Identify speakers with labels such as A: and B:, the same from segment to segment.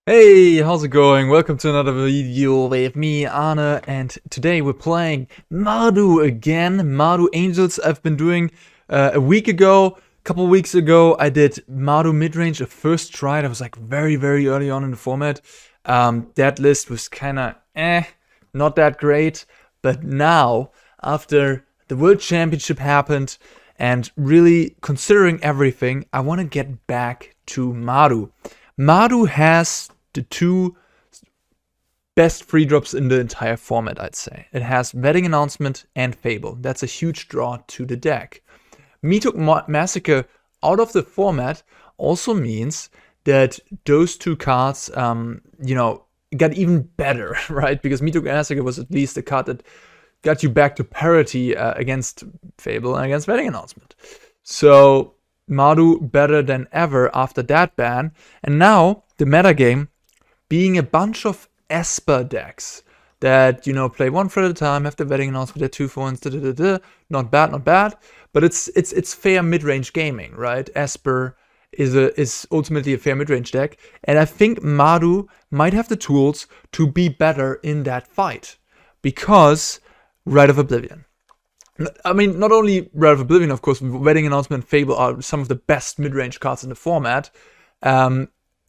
A: Hey, how's it going? Welcome to another video with me, Arne, and today we're playing MARDU again. MARDU Angels I've been doing a week ago. A couple weeks ago I did MARDU Midrange, a first try. That was like very early on in the format. That list was kinda not that great. But now, after the World Championship happened, and really considering everything, I want to get back to MARDU. MARDU has the two best free drops in the entire format, I'd say. It has Wedding Announcement and Fable. That's a huge draw to the deck. Me took Massacre out of the format also means that those two cards, got even better, right? Because Me Took Massacre was at least a card that got you back to parity against Fable and against Wedding Announcement. So MARDU better than ever after that ban. And now the metagame being a bunch of Esper decks that, play one threat at a time, have the Wedding Announcement, their 2/4s, not bad. But it's fair mid-range gaming, right? Esper is ultimately a fair mid-range deck. And I think MARDU might have the tools to be better in that fight. Because Rite of Oblivion. I mean, not only Rite of Oblivion, of course, Wedding Announcement and Fable are some of the best mid-range cards in the format.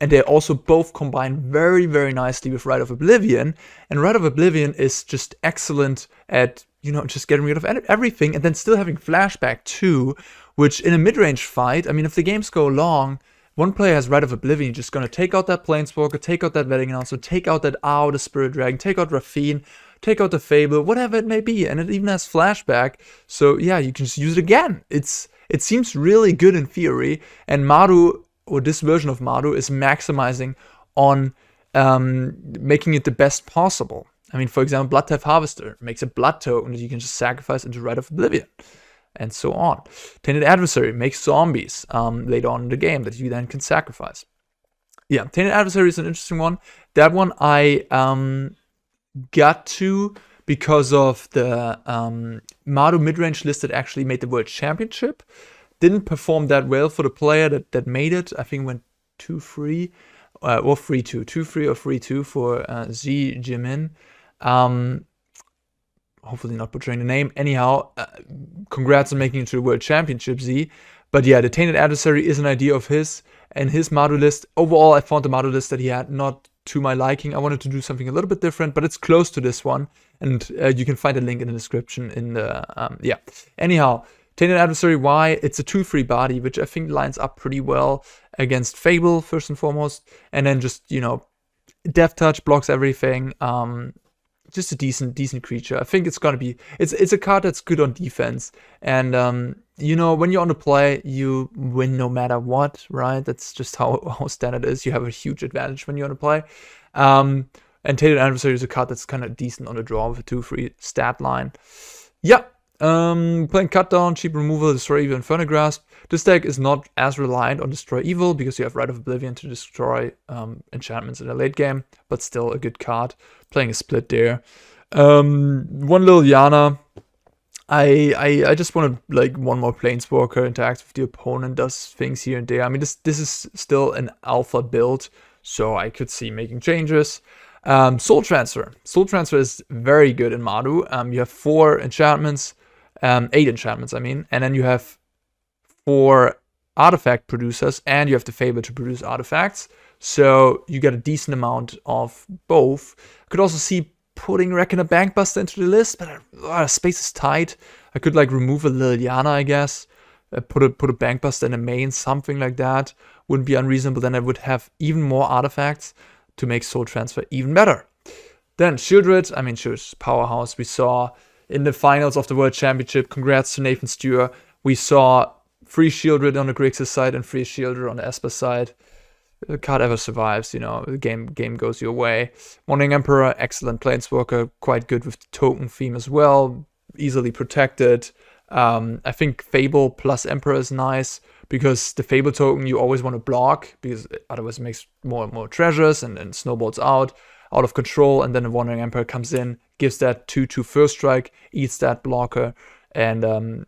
A: And they also both combine very nicely with Rite of Oblivion. And Rite of Oblivion is just excellent at, just getting rid of everything and then still having flashback too, which in a mid-range fight, I mean, if the games go long, one player has Rite of Oblivion, just gonna take out that Planeswalker, take out that Wedding Announcement, take out that Owl, the Spirit Dragon, take out Rafine, take out the Fable, whatever it may be, and it even has flashback. So yeah, you can just use it again. It seems really good in theory, and MARDU, or this version of MARDU, is maximizing on making it the best possible. I mean, for example, Bloodtithe Harvester makes a blood token that you can just sacrifice into Rite of Oblivion, and so on. Tainted Adversary makes zombies later on in the game that you then can sacrifice. Yeah, Tainted Adversary is an interesting one. That one I got to because of the MARDU midrange list that actually made the World Championship. Didn't perform that well for the player that made it. I think went 2-3 or 3-2. 2-3 or 3-2 for Z Jimin. Hopefully not butchering the name. Anyhow, congrats on making it to the World Championship, Z. But yeah, the Tainted Adversary is an idea of his and his MARDU list. Overall, I found the MARDU list that he had not to my liking. I wanted to do something a little bit different, but it's close to this one. And you can find a link in the description in the, Anyhow, Tainted Adversary, why? It's a 2/3 body, which I think lines up pretty well against Fable, first and foremost. And then just, Death Touch blocks everything. Just a decent creature. I think it's gonna be, it's a card that's good on defense. And, when you're on the play, you win no matter what, right? That's just how standard is. You have a huge advantage when you're on the play. And Tainted Adversary is a card that's kind of decent on the draw with a 2/3 stat line. Yeah. Playing Cut Down, Cheap Removal, Destroy Evil, Infernal Grasp. This deck is not as reliant on Destroy Evil because you have Rite of Oblivion to destroy enchantments in the late game, but still a good card. Playing a split there. One Liliana. I just want to, like, one more Planeswalker, interacts with the opponent, does things here and there. I mean, this is still an alpha build, so I could see making changes. Soul Transfer. Soul Transfer is very good in MARDU. You have 4 enchantments. 8 enchantments, I mean, and then you have 4 artifact producers, and you have the Fable to produce artifacts, so you get a decent amount of both. I could also see putting Reckoner Bankbuster into the list, but space is tight. I could, like, remove a Liliana, I guess, put a Bankbuster in a main, something like that. Wouldn't be unreasonable. Then I would have even more artifacts to make Soul Transfer even better. Then Shieldred, I mean, Shieldred's powerhouse. We saw in the finals of the World Championship, congrats to Nathan Stewart, we saw 3 Shieldred on the Grixis side and 3 Shieldred on the Esper side. The card ever survives, the game goes your way. Morning Emperor, excellent Planeswalker, quite good with the token theme as well, easily protected. I think Fable plus Emperor is nice, because the Fable token you always want to block, because otherwise it makes more and more treasures and snowballs out of control, and then the Wandering Emperor comes in, gives that 2/2 first strike, eats that blocker, and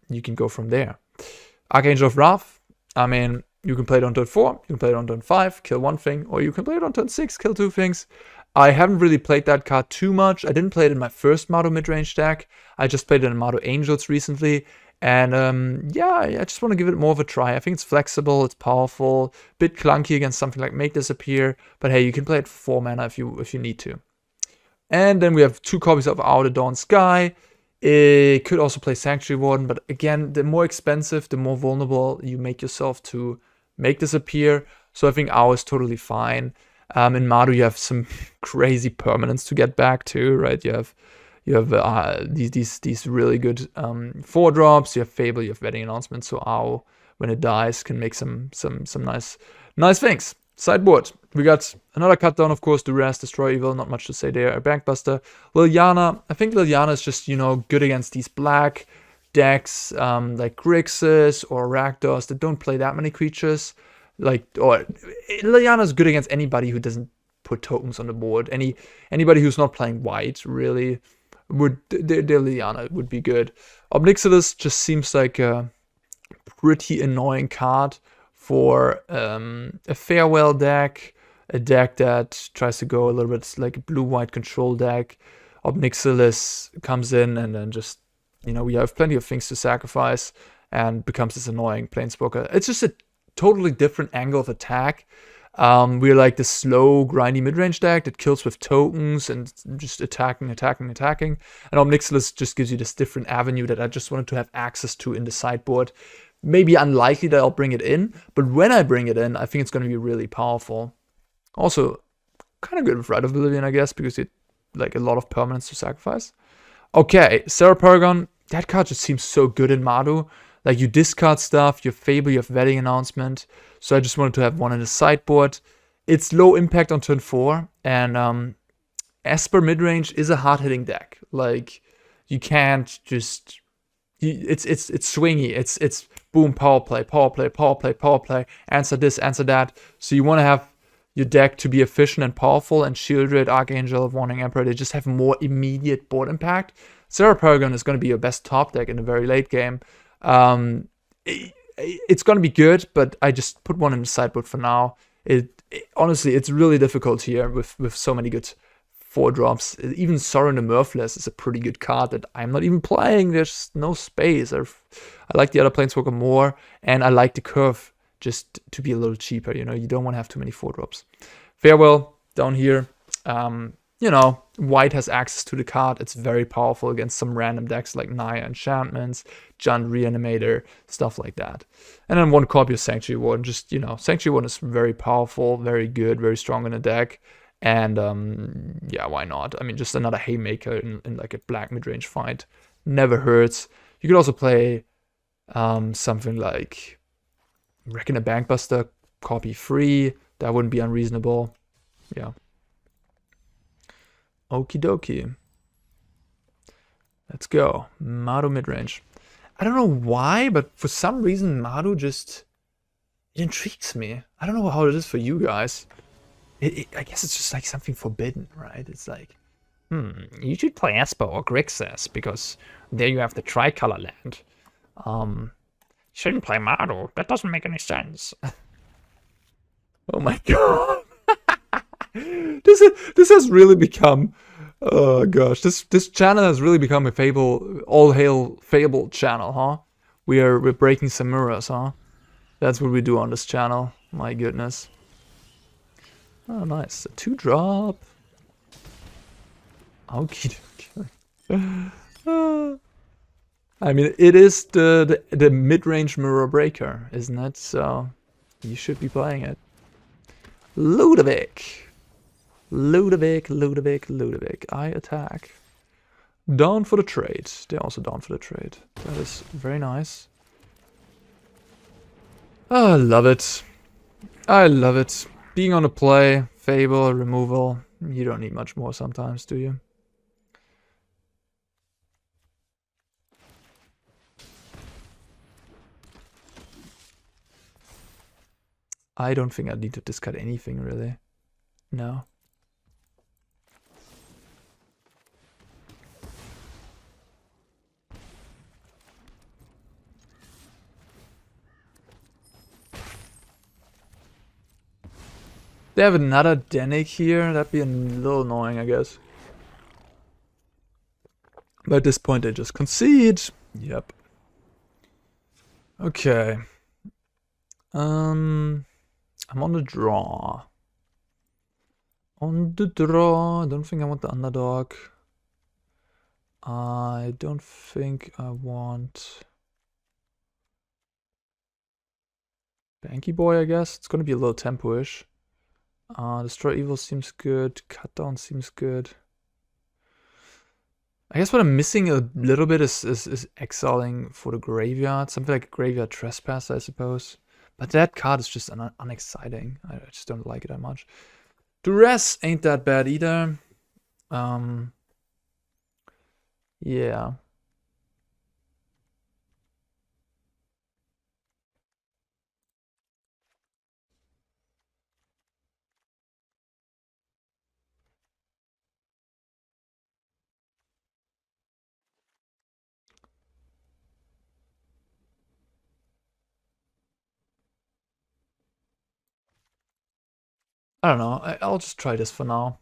A: you can go from there. Archangel of Wrath, I mean, You can play it on turn 4, you can play it on turn 5, kill one thing, or you can play it on turn 6, kill 2 things. I haven't really played that card too much. I didn't play it in my first MARDU midrange deck. I just played it in MARDU Angels recently. And yeah, I just want to give it more of a try. I think it's flexible, it's powerful, bit clunky against something like Make Disappear. But hey, you can play it for 4 mana if you need to. And then we have 2 copies of Out of Dawn Sky. It could also play Sanctuary Warden, but again, the more expensive, the more vulnerable you make yourself to Make Disappear. So I think Owl is totally fine. In MARDU, you have some crazy permanents to get back to, right? You have these really good 4-drops. You have Fable, you have Wedding Announcement. So Owl, when it dies, can make some nice things. Sideboard, we got another cut down, of course, Duress, Destroy Evil, not much to say there. A Bankbuster. Liliana, I think Liliana is just, you know, good against these black decks like Grixis or Rakdos that don't play that many creatures. Or Liliana is good against anybody who doesn't put tokens on the board. Anybody who's not playing white, really, their Liliana would be good. Ob Nixilis just seems like a pretty annoying card for a Farewell deck, a deck that tries to go a little bit like a blue-white control deck. Ob Nixilis comes in and then just, you know, we have plenty of things to sacrifice and becomes this annoying Planeswalker. It's just a totally different angle of attack. We're like the slow, grindy midrange deck that kills with tokens and just attacking. And Ob Nixilis just gives you this different avenue that I just wanted to have access to in the sideboard. Maybe unlikely that I'll bring it in, but when I bring it in, I think it's going to be really powerful. Also, kind of good with Rite of Oblivion, I guess, because it like a lot of permanents to sacrifice. Okay, Serra Paragon, that card just seems so good in MARDU. Like, you discard stuff, you have Fable, you have Wedding Announcement. So I just wanted to have one in the sideboard. It's low impact on turn 4, and Esper midrange is a hard-hitting deck. Like, you can't just... It's swingy. It's boom, power play, answer this, answer that. So you want to have your deck to be efficient and powerful, and Shieldred, Archangel, Warning Emperor, they just have more immediate board impact. Serra Paragon is going to be your best top deck in the very late game. It's going to be good, but I just put one in the sideboard for now. Honestly, it's really difficult here with so many good 4-drops. Even Sorin the Mirthless is a pretty good card that I'm not even playing. There's no space. I like the other Planeswalker more, and I like the curve just to be a little cheaper. You know, you don't want to have too many 4-drops. Farewell, down here. You know, white has access to the card. It's very powerful against some random decks like Naya Enchantments, Jund Reanimator, stuff like that. And then one copy of Sanctuary Warden. Just, you know, Sanctuary Warden is very powerful, very good, very strong in the deck. And yeah, why not? I mean, just another haymaker in like a black midrange fight. Never hurts. You could also play something like Reckoner Bankbuster, copy free. That wouldn't be unreasonable. Yeah. Okie dokie. Let's go. MARDU midrange. I don't know why, but for some reason MARDU just... it intrigues me. I don't know how it is for you guys. I guess it's just like something forbidden, right? It's like, you should play Esper or Grixis, because there you have the tricolor land. You shouldn't play MARDU. That doesn't make any sense. Oh my god. This has really become, oh gosh, this channel has really become a Fable, all hail Fable channel, huh? We're breaking some mirrors, huh? That's what we do on this channel. My goodness. Oh, nice. A 2-drop. Okay. I mean, it is the mid-range mirror breaker, isn't it? So you should be playing it. Ludovic. I attack. Down for the trade. They're also down for the trade. That is very nice. I love it. I love it. Being on the play, Fable, removal. You don't need much more sometimes, do you? I don't think I need to discard anything, really. No. They have another Danik here. That'd be a little annoying, I guess. But at this point, they just concede. Yep. Okay. I'm on the draw. On the draw. I don't think I want the underdog. I don't think I want Banky Boy, I guess. It's gonna be a little tempo-ish. Destroy Evil seems good. Cut Down seems good. I guess what I'm missing a little bit is exiling for the graveyard. Something like a Graveyard Trespass, I suppose. But that card is just unexciting. I just don't like it that much. Duress ain't that bad either. Yeah. I don't know. I'll just try this for now.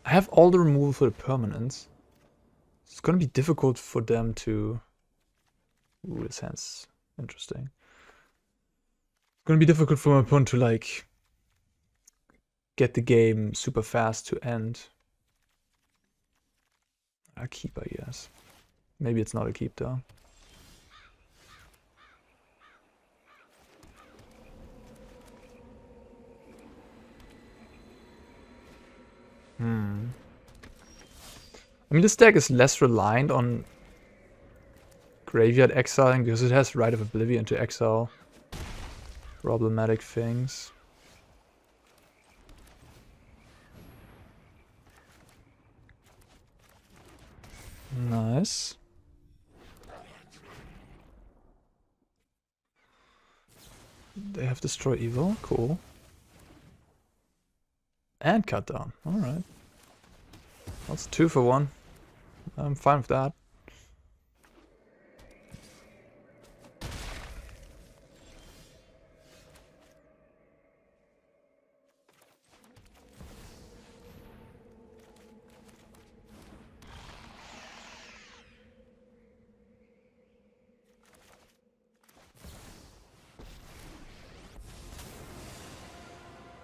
A: I have all the removal for the permanents. It's gonna be difficult for them to... Ooh, this hand's interesting. It's gonna be difficult for my opponent to, like, get the game super fast to end. A keep, I guess. Maybe it's not a keep, though. I mean, this deck is less reliant on graveyard exiling because it has Rite of Oblivion to exile problematic things. Nice. They have Destroy Evil, cool. And Cut Down, alright. That's 2 for 1. I'm fine with that.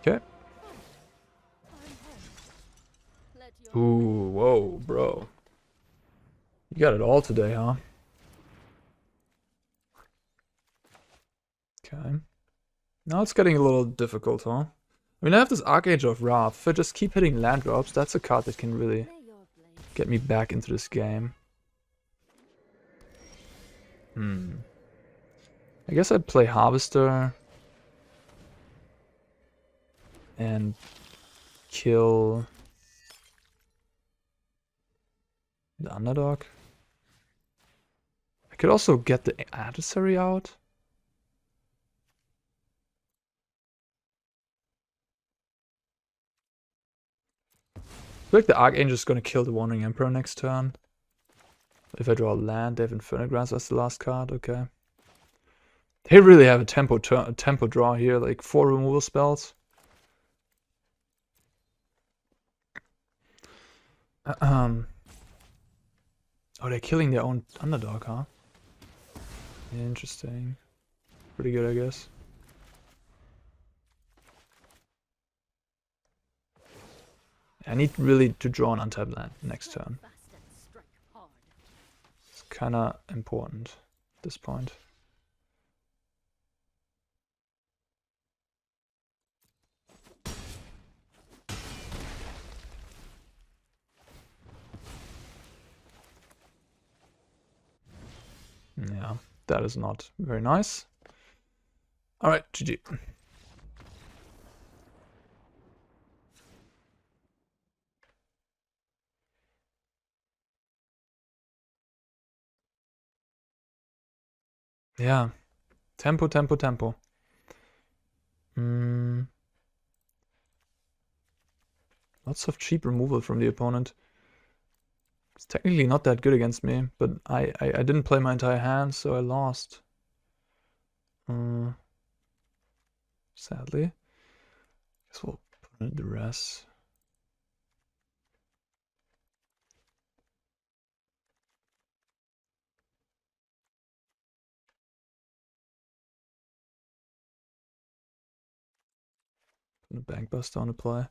A: Okay. Ooh, whoa, bro. You got it all today, huh? Okay. Now it's getting a little difficult, huh? I mean, I have this Archangel of Wrath. If I just keep hitting land drops, that's a card that can really get me back into this game. I guess I'd play Harvester and kill the underdog. I could also get the adversary out. I feel like the Archangel is going to kill the Wandering Emperor next turn. If I draw land, they have Infernal Grasp as the last card. Okay. They really have a tempo draw here, like 4 removal spells. Oh, they're killing their own underdog, huh? Interesting. Pretty good, I guess. I need really to draw an untapped land next turn. It's kinda important at this point. Yeah, that is not very nice. Alright, GG. Yeah. Tempo, tempo, tempo. Lots of cheap removal from the opponent. It's technically not that good against me, but I didn't play my entire hand, so I lost. Sadly. Guess we'll put in Duress. Put a Bankbuster on the play.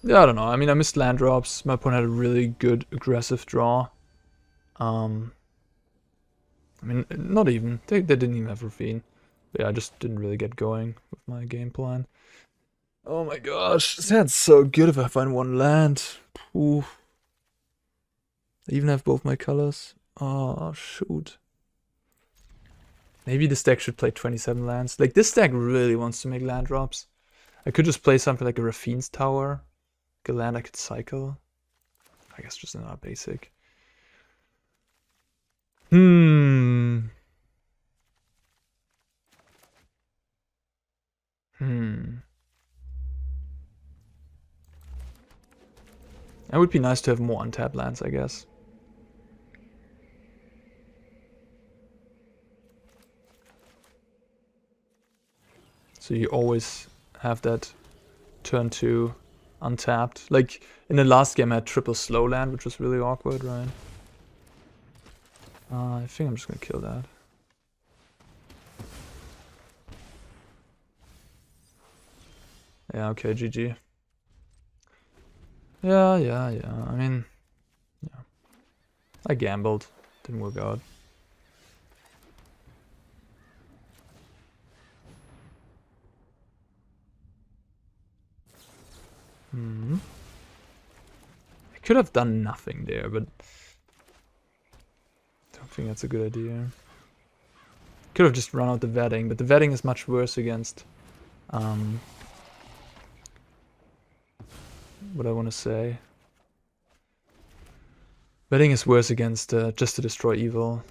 A: Yeah, I don't know. I mean, I missed land drops. My opponent had a really good aggressive draw. I mean, not even. They didn't even have Ravine. But yeah, I just didn't really get going with my game plan. Oh my gosh, this hand's so good if I find one land. Ooh. I even have both my colors. Oh, shoot. Maybe this deck should play 27 lands. Like, this deck really wants to make land drops. I could just play something like a Rafine's Tower. Like a land I could cycle. I guess just another basic. It would be nice to have more untapped lands, I guess. So you always have that turn 2 untapped. Like, in the last game I had triple slow land, which was really awkward, right? I think I'm just gonna kill that. Yeah, okay, GG. Yeah. I mean, yeah. I gambled. Didn't work out. I could have done nothing there, but I don't think that's a good idea. Could have just run out the vetting, but the vetting is much worse against what I want to say. Vetting is worse against just to destroy evil.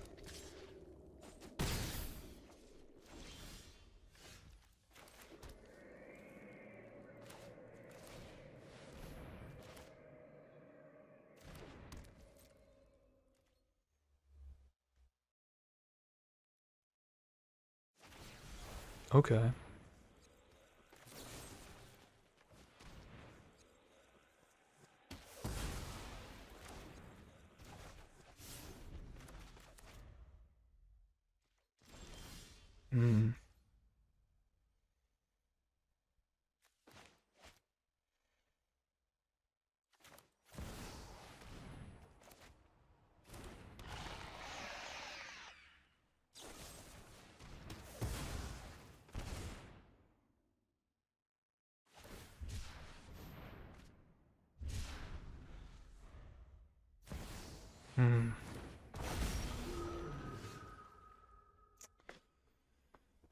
A: Okay.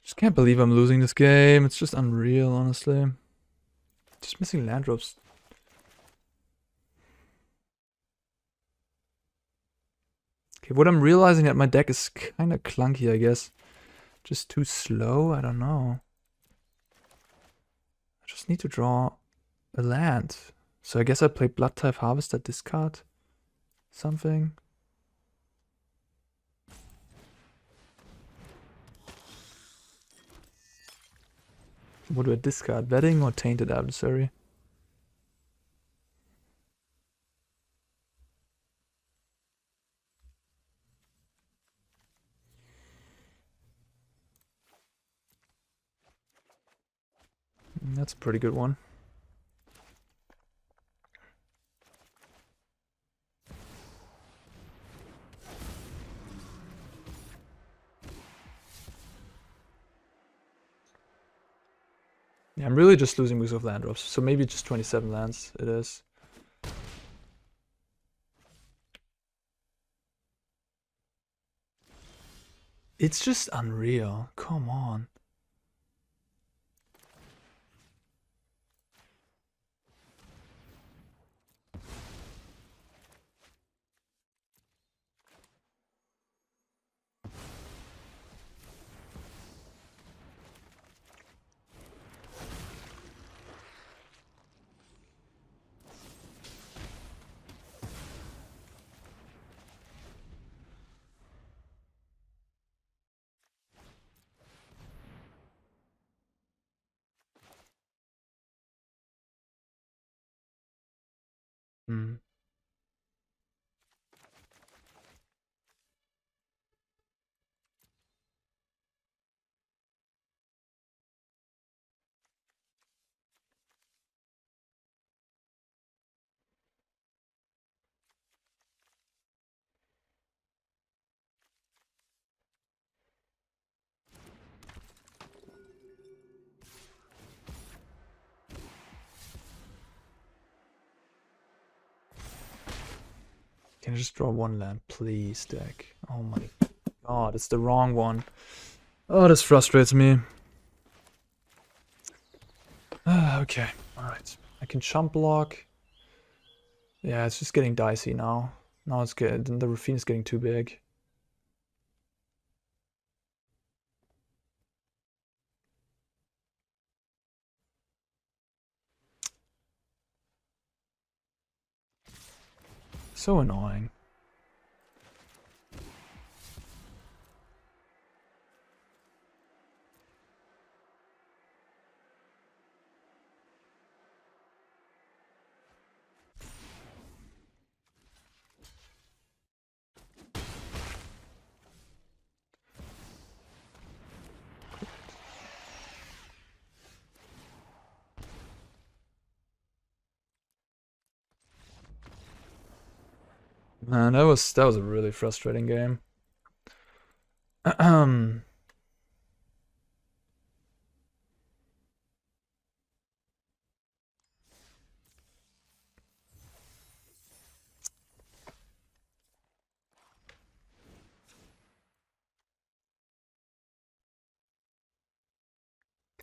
A: Just can't believe I'm losing this game. It's just unreal, honestly. Just missing land drops. Okay, what I'm realizing that my deck is kind of clunky, I guess. Just too slow? I don't know. I just need to draw a land. So I guess I play Bloodtithe Harvester, discard something. What do I discard? Vetting or Tainted Adversary? That's a pretty good one. Yeah, I'm really just losing because of land drops. So maybe just 27 lands it is. It's just unreal. Come on. Hmm. Can I just draw one land, please, deck? Oh my god, it's the wrong one. Oh, this frustrates me. Okay, alright. I can chump block. Yeah, it's just getting dicey now. Now it's good. The Rafine is getting too big. So annoying. Man, that was a really frustrating game.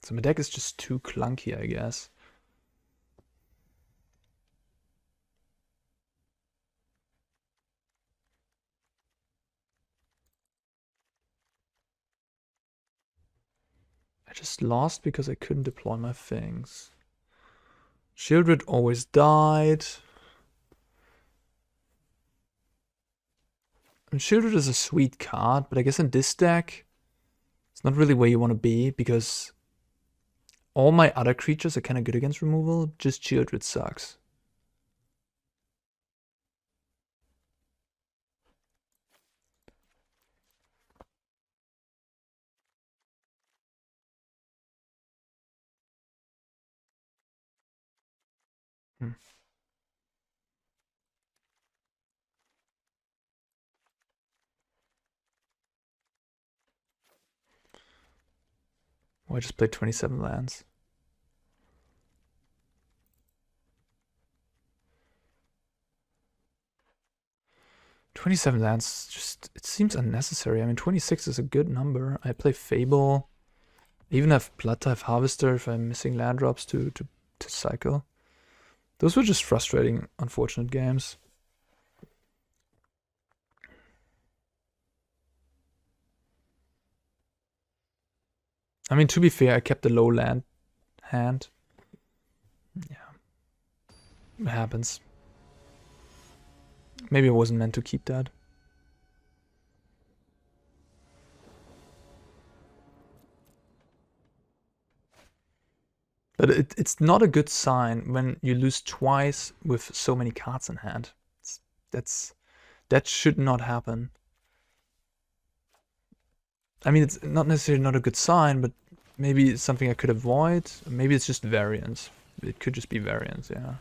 A: So my deck is just too clunky, I guess. I just lost because I couldn't deploy my things. Shieldred always died. And Shieldred is a sweet card, but I guess in this deck, it's not really where you want to be, because all my other creatures are kind of good against removal, just Shieldred sucks. Hmm. Oh, I just played 27 lands. "27 lands, just, it seems unnecessary. I mean, 26 is a good number. I play Fable. I even have Bloodtithe Harvester if I'm missing land drops to cycle. Those were just frustrating, unfortunate games. I mean, to be fair, I kept the low land hand. Yeah. It happens. Maybe I wasn't meant to keep that. But it's not a good sign when you lose twice with so many cards in hand. That should not happen. I mean, it's not necessarily not a good sign, but maybe it's something I could avoid. Maybe it's just variance. It could just be variance, yeah.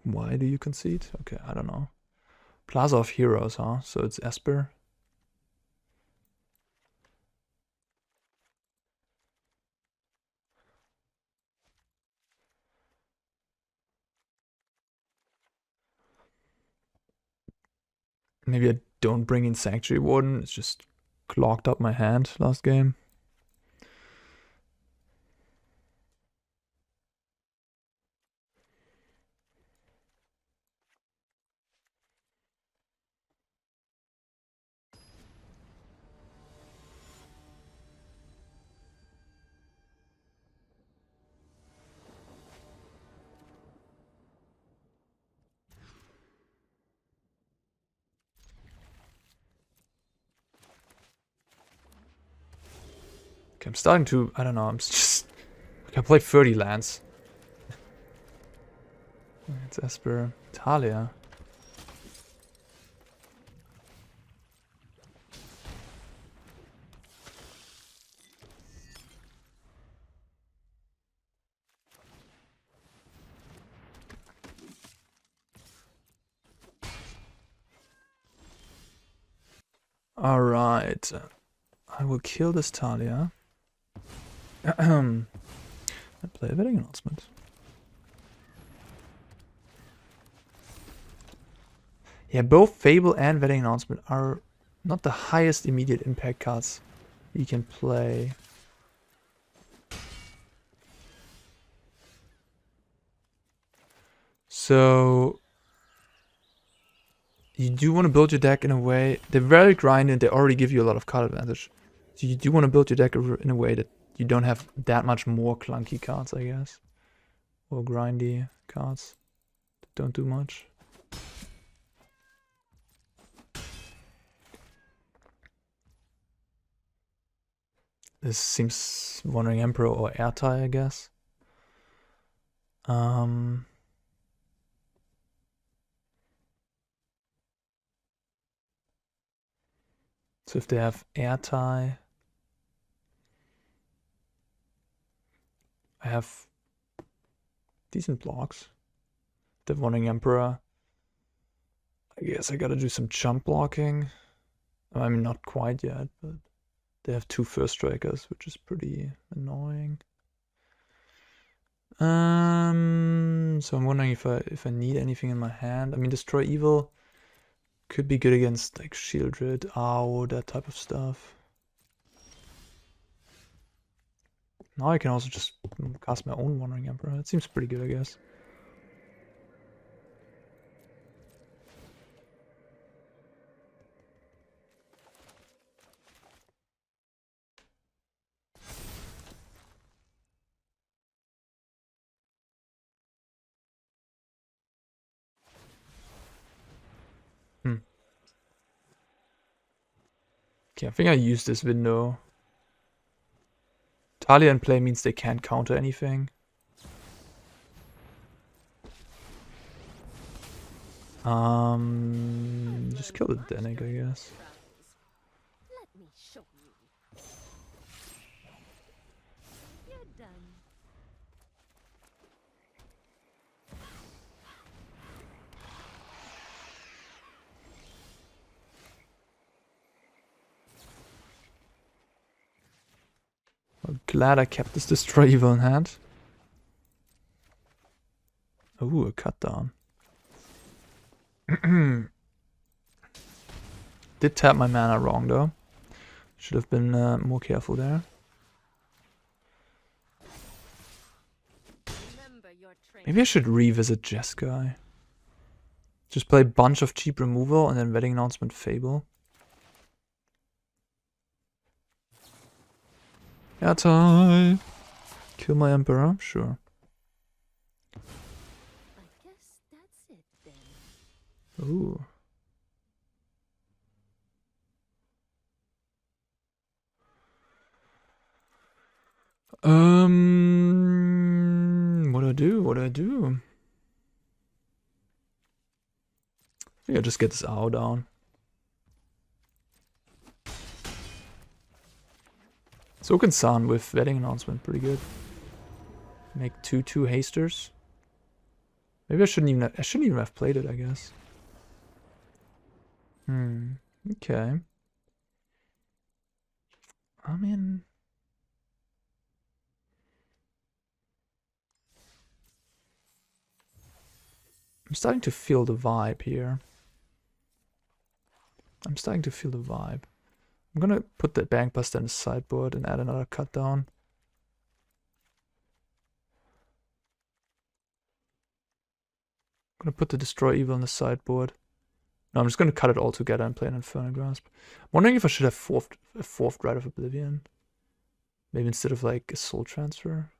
A: Why do you concede? Okay, I don't know. Plaza of Heroes, huh? So it's Esper. Maybe I don't bring in Sanctuary Warden. It's just clogged up my hand last game. Okay, I'm starting to, I don't know, I'm just I play 30 lands. It's Esper. Talia. Alright. I will kill this Talia. I play a wedding announcement. Yeah, both Fable and Wedding Announcement are not the highest immediate impact cards you can play. So you do want to build your deck in a way, they're very grindy and they already give you a lot of card advantage. So you do want to build your deck in a way that you don't have that much more clunky cards, I guess. Or grindy cards that don't do much. This seems Wandering Emperor or Airtie, I guess. So if they have Airtie, I have decent blocks. The Wandering Emperor, I guess I gotta do some jump blocking. I mean, not quite yet, but they have 2 first strikers, which is pretty annoying. So I'm wondering if I need anything in my hand. I mean, Destroy Evil could be good against like Shieldred, Ow, that type of stuff. Now I can also just cast my own Wandering Emperor. It seems pretty good, I guess. Okay, I think I used this window. Talia in play means they can't counter anything. Just kill the Danik, I guess.
B: Let me show you. You're done.
A: I'm glad I kept this Destroy Evil in hand. Ooh, a cut down. Did tap my mana wrong though. Should have been more careful there. Maybe I should revisit Jeskai. Just play a bunch of cheap removal and then Wedding Announcement Fable. Airtie! Kill my Emperor? Sure.
B: I guess that's it then.
A: Ooh. What do I do? What do I do? I think I'll just get this owl down. Sokenzan with Wedding Announcement, pretty good. Make 2/2 hasters. Maybe I shouldn't even have played it, I guess. Okay. I mean, I'm starting to feel the vibe here. I'm starting to feel the vibe. I'm gonna put the Bankbuster in the sideboard and add another cut down. I'm gonna put the Destroy Evil in the sideboard. No, I'm just gonna cut it all together and play an Infernal Grasp. I'm wondering if I should have a fourth Rite of Oblivion. Maybe instead of like a Soul Transfer.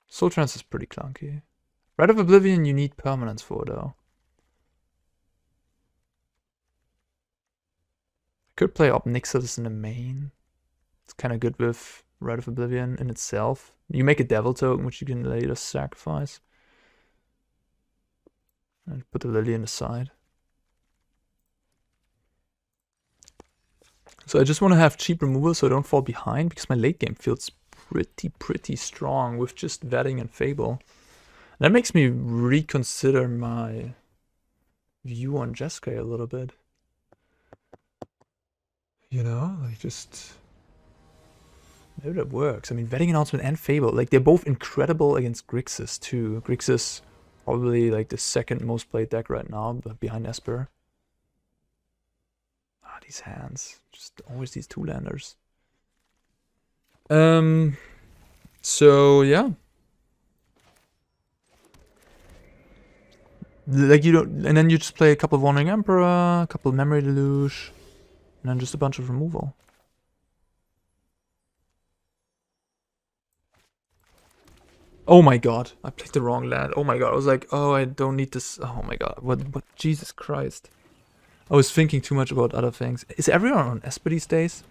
A: Soul Transfer is pretty clunky. Rite of Oblivion you need permanence for though. I could play Ob Nixilis in the main. It's kind of good with Rite of Oblivion in itself. You make a devil token, which you can later sacrifice. And put the Liliana aside. So I just want to have cheap removal so I don't fall behind, because my late game feels pretty strong with just vetting and Fable. That makes me reconsider my view on Jeskai a little bit. You know, like just... maybe that works. I mean, Vetting Announcement and Fable, like they're both incredible against Grixis too. Grixis probably like the second most played deck right now, but behind Esper. Ah, these hands. Just always these two-landers. So yeah. Like you don't, and then you just play a couple of Wandering Emperor, a couple of Memory Deluge, and then just a bunch of removal. Oh my god, I played the wrong land. Oh my god, I was like, oh, I don't need this. Oh my god, what, Jesus Christ. I was thinking too much about other things. Is everyone on Esper these days?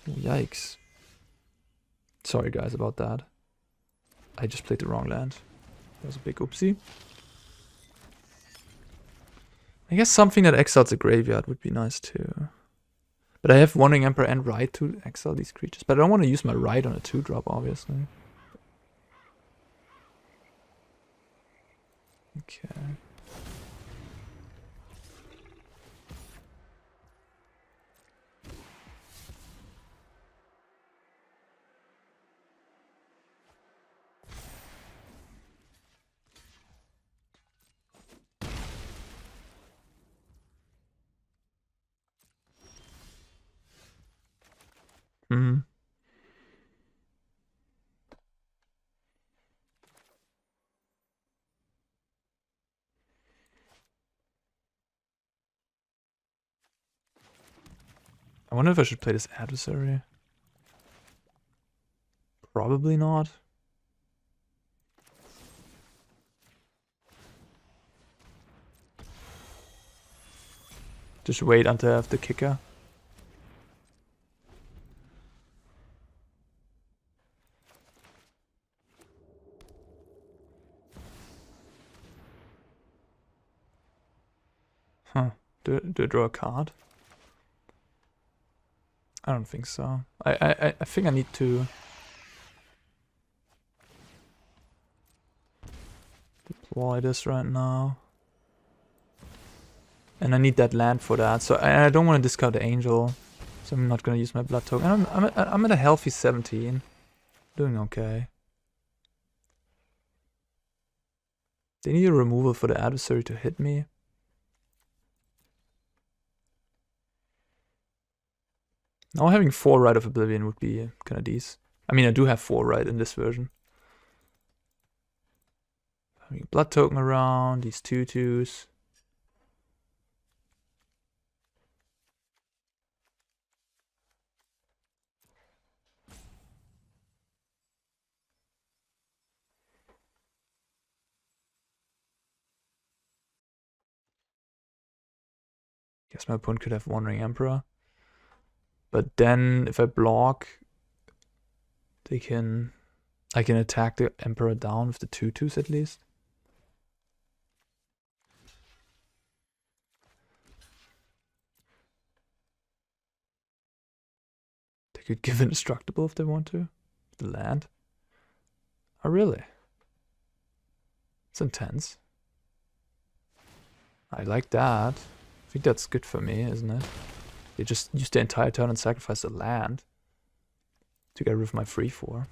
A: Yikes. Sorry guys about that. I just played the wrong land. That was a big oopsie. I guess something that exiles a graveyard would be nice too. But I have Wandering Emperor and Rite to exile these creatures. But I don't want to use my Rite on a 2-drop, obviously. Okay. Hmm. I wonder if I should play this Adversary. Probably not. Just wait until I have the kicker. Huh. Do I draw a card? I don't think so. I think I need to deploy this right now. And I need that land for that. So I don't want to discard the Angel. So I'm not going to use my blood token. I'm at a healthy 17. Doing okay. They need a removal for the Adversary to hit me. Now having 4 Rite of Oblivion would be kind of decent. I mean, I do have 4 Rite in this version. Having a blood token around, these 2/2s. Guess my opponent could have Wandering Emperor. But then if I block, I can attack the Emperor down with the 2/2s at least. They could give indestructible if they want to. The land. Oh really? It's intense. I like that. I think that's good for me, isn't it? They just use the entire turn and sacrifice the land to get rid of my 3/4.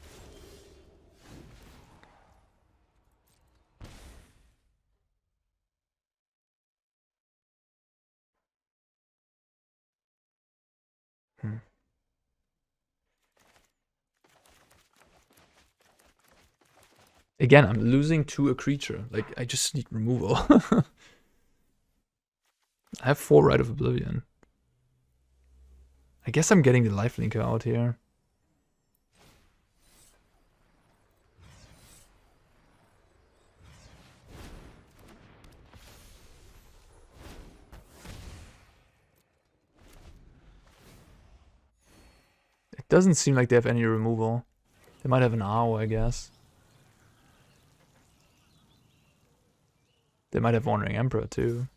A: Again, I'm losing to a creature. Like, I just need removal. I have 4 Rite of Oblivion. I guess I'm getting the lifelinker out here. Doesn't seem like they have any removal. They might have an owl, I guess. They might have Wandering Emperor too.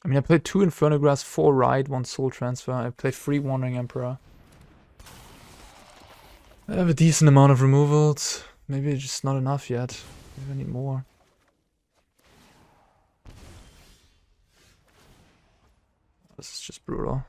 A: I mean, I played 2 Infernal Grasp, 4 Ride, 1 Soul Transfer. I played 3 Wandering Emperor. I have a decent amount of removals. Maybe it's just not enough yet. Maybe I need more. This is just brutal.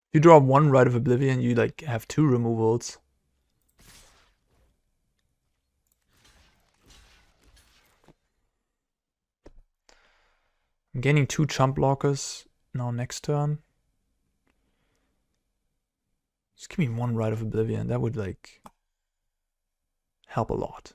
A: If you draw 1 Rite of Oblivion, you like have 2 removals. I'm gaining 2 chump blockers now next turn. Just give me 1 Rite of Oblivion. That would like help a lot.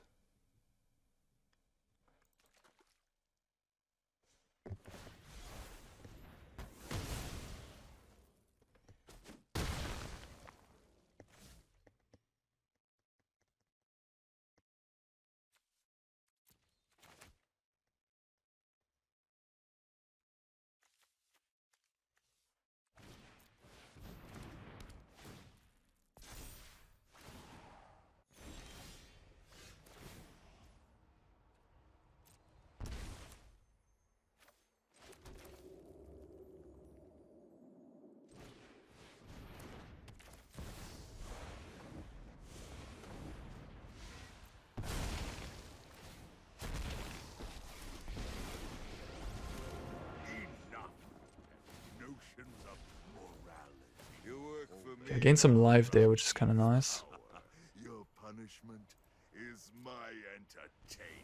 A: I gained some life there, which is kind of nice.
C: Your punishment is my entertainment.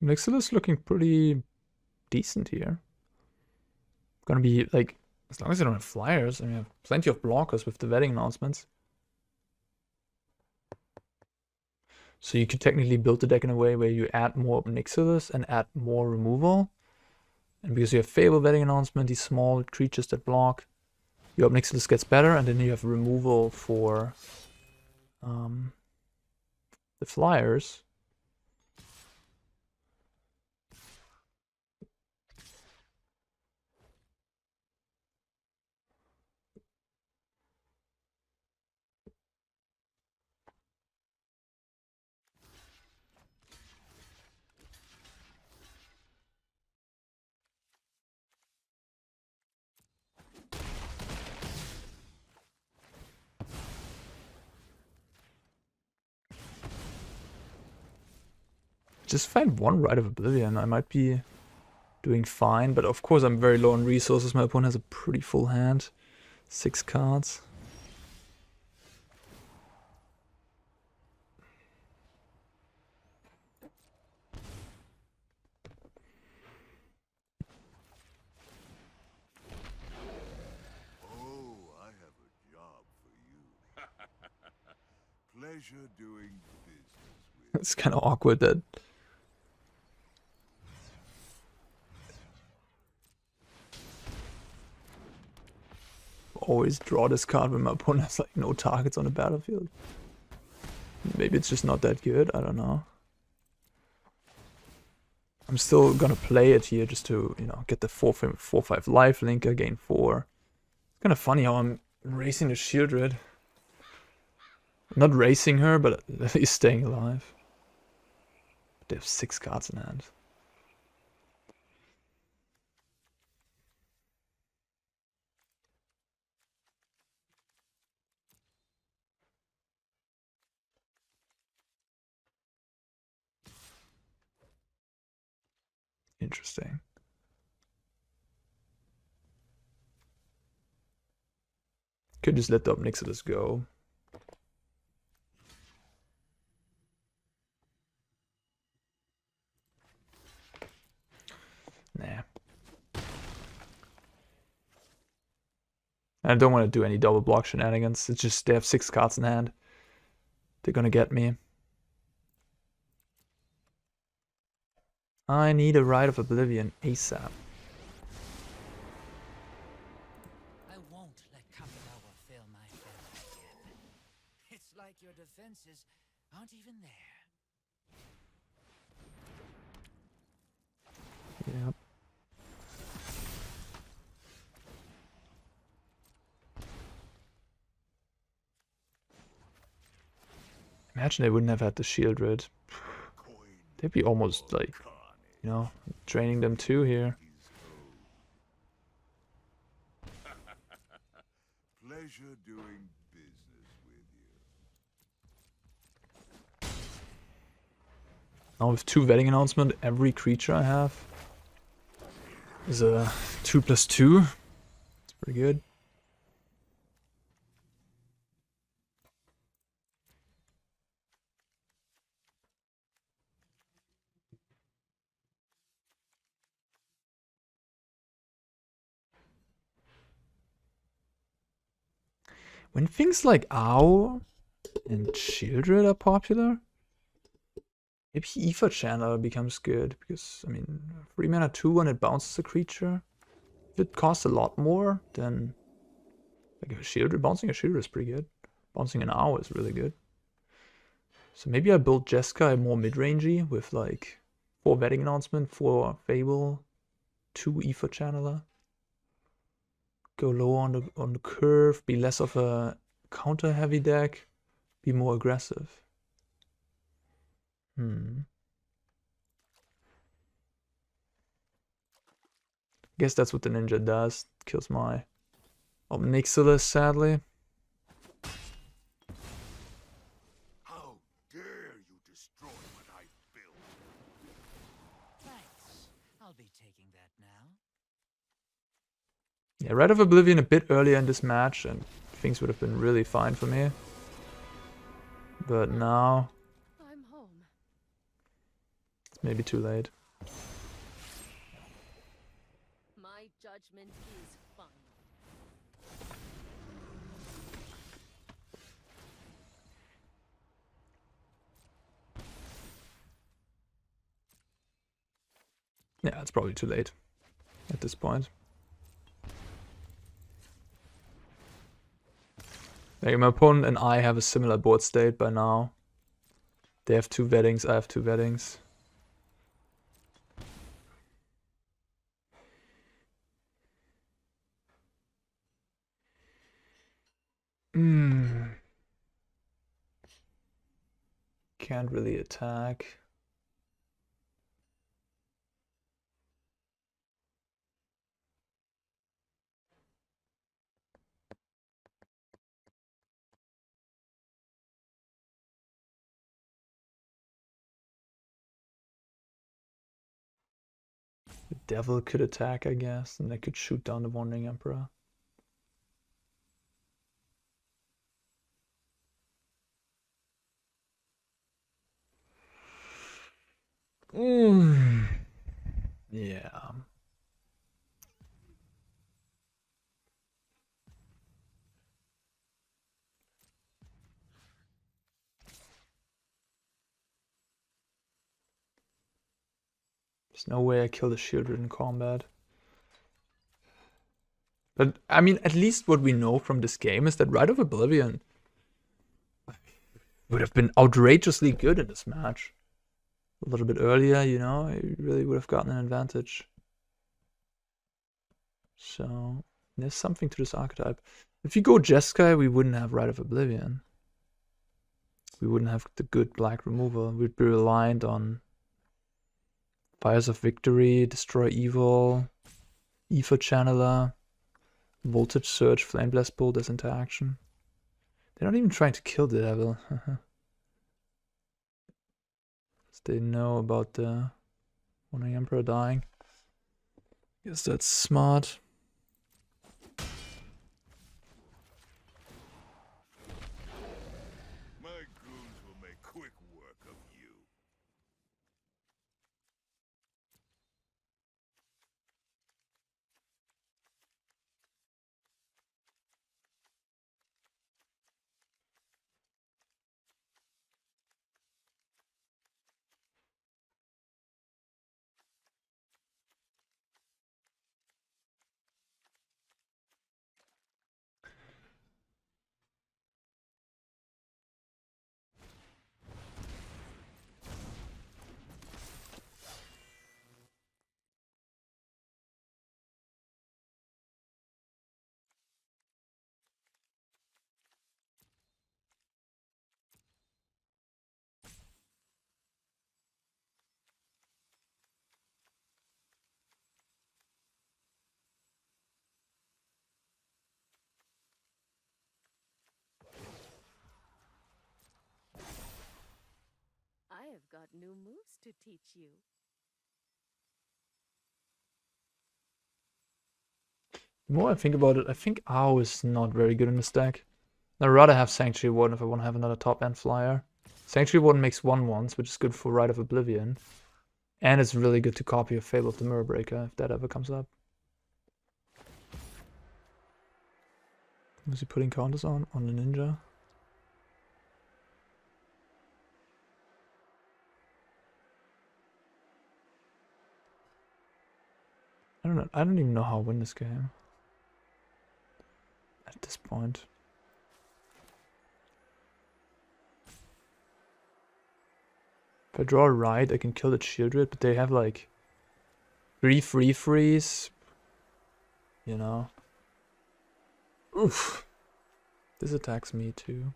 A: Nixilis looking pretty decent here. Gonna be like, as long as I don't have flyers, I mean, I have plenty of blockers with the wedding announcements. So you could technically build the deck in a way where you add more Ob Nixilis and add more removal. And because you have Fable, wedding announcement, these small creatures that block, your Ob Nixilis gets better, and then you have removal for the flyers. Just find 1 Rite of Oblivion, I might be doing fine, but of course I'm very low on resources. My opponent has a pretty full hand. 6 cards.
C: Oh, I have a job for you. Pleasure doing business with.
A: It's kind of awkward that always draw this card when my opponent has like no targets on the battlefield. Maybe it's just not that good, I don't know. I'm still gonna play it here just to, you know, get the 4/5 life linker, gain 4. It's kind of funny how I'm racing the Shieldred. Not racing her, but at least staying alive. They have 6 cards in hand. Interesting. Could just let the Ob Nixilis go. Nah. I don't want to do any double block shenanigans. It's just they have 6 cards in hand. They're gonna get me. I need a Rite of Oblivion ASAP.
D: I won't let Kamigawa fill my belly again. It's like your defenses aren't even there.
A: Yep. Imagine they wouldn't have had the shield rid. They'd be almost like, you know, draining them too here.
C: Pleasure doing business with you.
A: Now with 2 vetting announcement, every creature I have is a 2/2. It's pretty good. When things like Owl and Shieldred are popular, maybe Aether Channeler becomes good, because, I mean, 3 mana 2 when it bounces a creature. If it costs a lot more, then like a Shieldred, bouncing a Shieldred is pretty good. Bouncing an Owl is really good. So maybe I build Jeskai more mid-rangey with like 4 vetting announcement, 4 Fable, 2 Aether Channeler. Go low on the curve, be less of a counter heavy deck, be more aggressive. Guess that's what the ninja does. Kills my Ob Nixilis, sadly.
C: How dare you destroy what I built?
D: Thanks. I'll be taking that now.
A: Yeah, Rite of Oblivion a bit earlier in this match and things would have been really fine for me. But now,
B: I'm home.
A: it's maybe too late.
B: My judgment is final.
A: Yeah, it's probably too late at this point. Like my opponent and I have a similar board state by now. They have 2 vettings, I have 2 vettings. Can't really attack. The devil could attack, I guess, and they could shoot down the Wandering Emperor. Yeah. There's no way I kill the Shieldred in combat. But, I mean, at least what we know from this game is that Rite of Oblivion would have been outrageously good in this match. A little bit earlier, you know, I really would have gotten an advantage. So, there's something to this archetype. If you go Jeskai, we wouldn't have Rite of Oblivion. We wouldn't have the good black removal. We'd be reliant on Fires of Victory, Destroy Evil, Aether Channeler, Voltage Surge, Flame Blast Bolt as interaction. They're not even trying to kill the devil. They know about the Wandering Emperor dying. Guess that's smart.
B: I've got new moves to teach you.
A: The more I think about it, I think Ow is not very good in this deck. I'd rather have Sanctuary Warden if I want to have another top-end flyer. Sanctuary Warden makes 1/1s, which is good for Rite of Oblivion. And it's really good to copy a Fable of the Mirror Breaker if that ever comes up. Was he putting counters on the ninja? I don't know. I don't even know how to win this game at this point. If I draw a Ride, I can kill the Shieldred, but they have like 3 free freeze. You know. Oof. This attacks me too.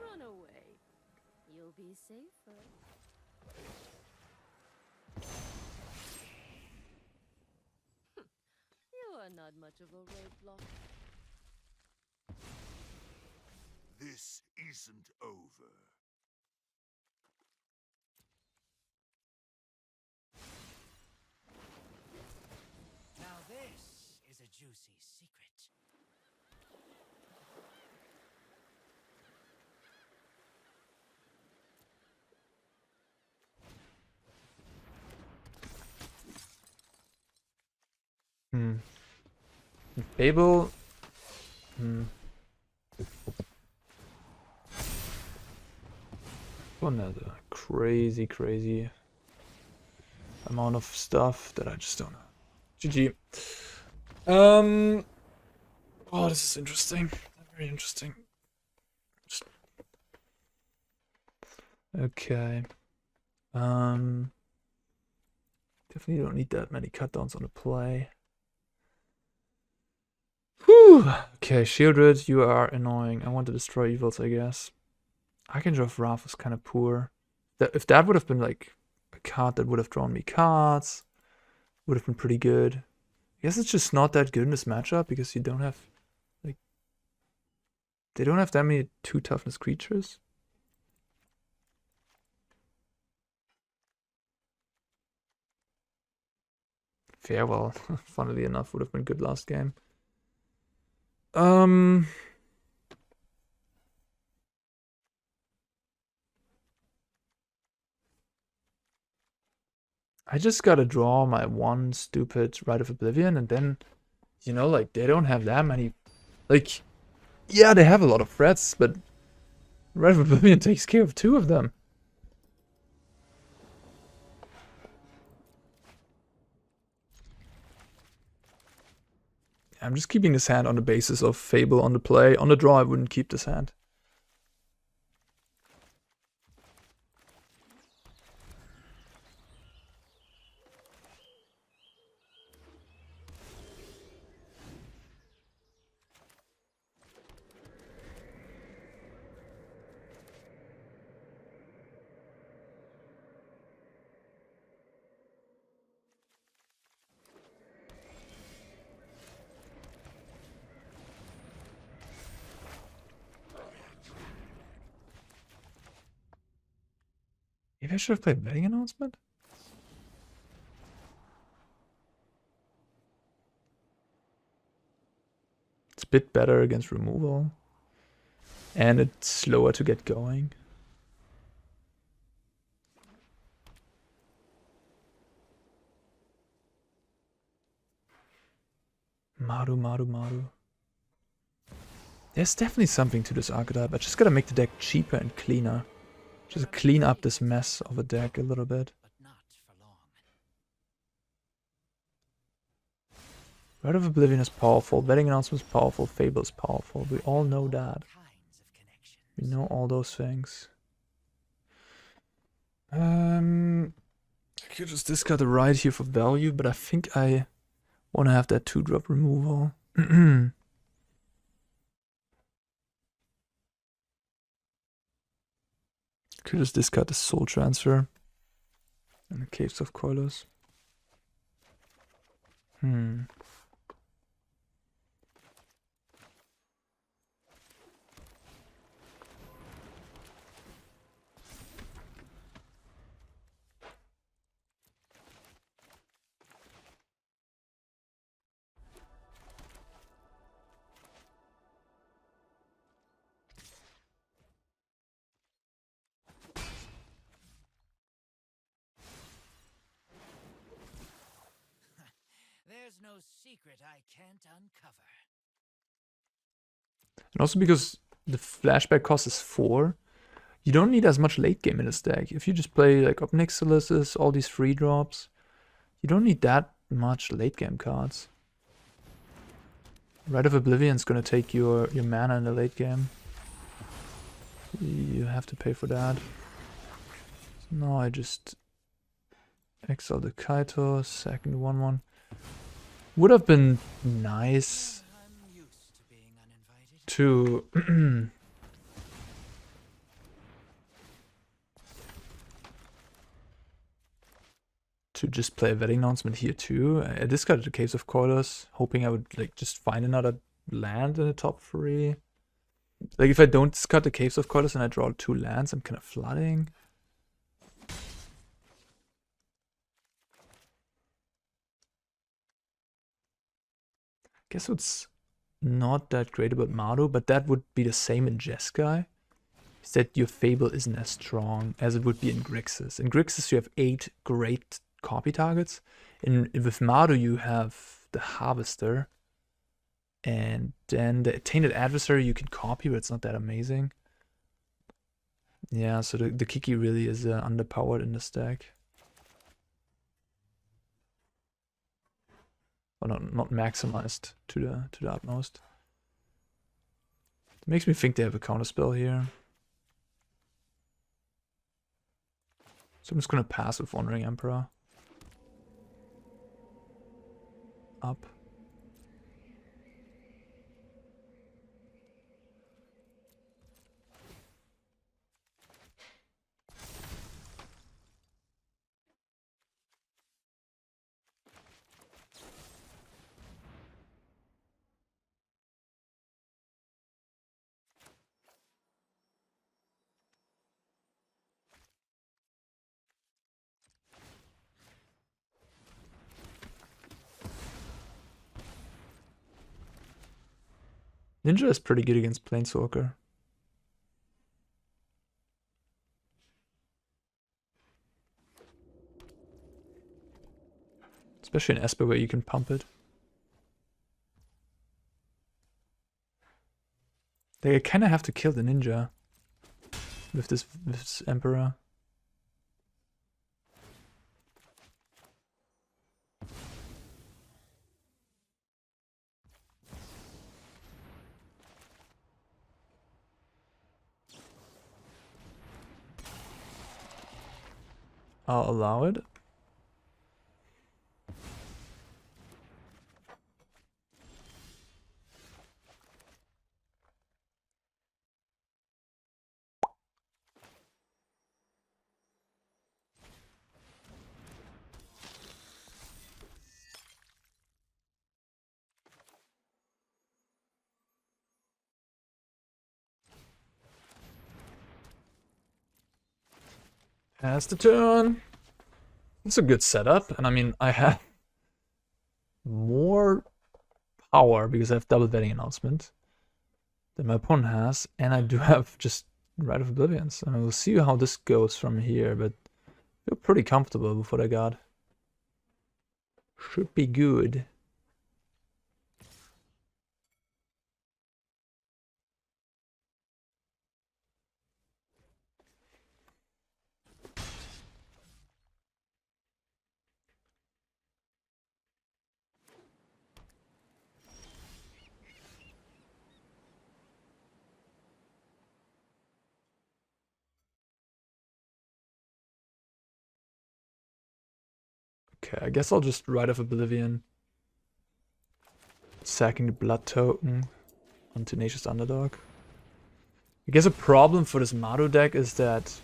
B: Run away. You'll be safer. You are not much of a roadblock.
C: This isn't over.
D: Now this is a juicy secret.
A: Fable. Another crazy amount of stuff that I just don't know. GG. Oh, this is interesting. Very interesting. Okay. Definitely don't need that many cutdowns on the play. Whew. Okay, Shieldred, you are annoying. I want to destroy evils, I guess. Eiganjo of Wrath was kind of poor. If that would have been like a card that would have drawn me cards, would have been pretty good. I guess it's just not that good in this matchup because you don't have like they don't have that many 2 toughness creatures. Farewell, funnily enough, would have been good last game. I just gotta draw my one stupid Rite of Oblivion, and then, you know, like, they don't have that many, like, yeah, they have a lot of threats, but Rite of Oblivion takes care of 2 of them. I'm just keeping this hand on the basis of Fable on the play. On the draw, I wouldn't keep this hand. Maybe I should have played Betting Announcement? It's a bit better against removal. And it's slower to get going. MARDU. There's definitely something to this archetype. I just gotta make the deck cheaper and cleaner. Just clean up this mess of a deck a little bit.
D: But not for long.
A: Rite of Oblivion is powerful, Betting Announcement is powerful, Fable is powerful. We all know that.
D: Kinds of connections.
A: We know all those things. I could just discard the Ride here for value, but I think I want to have that 2-drop removal. Could just discard the Soul Transfer and the Caves of Koilos.
D: There's no secret I can't uncover.
A: And also because the flashback cost is 4, you don't need as much late game in this deck. If you just play like Ob Nixilis, all these free drops, you don't need that much late game cards. Rite of Oblivion is gonna take your mana in the late game. You have to pay for that. So now I just exile the Kaito, second 1/1. Would have been nice
D: I'm used to being uninvited.
A: to to just play a wedding announcement here too. I discarded the Caves of Koilos, hoping I would like just find another land in the top 3. Like if I don't discard the Caves of Koilos and I draw 2 lands, I'm kind of flooding. Guess what's not that great about MARDU, but that would be the same in Jeskai, is that your Fable isn't as strong as it would be in Grixis. In Grixis you have 8 great copy targets. With MARDU you have the Harvester, and then the Tainted Adversary you can copy, but it's not that amazing. Yeah, so the Kiki really is underpowered in this deck. Or not maximized to the utmost. It makes me think they have a counterspell here. So I'm just gonna pass with Wandering Emperor. Up. Ninja is pretty good against Planeswalker. Especially in Esper where you can pump it. They kind of have to kill the ninja with this Emperor. I'll allow it. Pass the turn. It's a good setup, and I mean, I have more power because I have double wedding announcement than my opponent has, and I do have just Rite of Oblivion. I mean, we'll see how this goes from here, but I feel pretty comfortable with what I got. Should be good. Okay, I guess I'll just Rite of Oblivion. Sacking the blood token on Tenacious Underdog. I guess a problem for this MARDU deck is that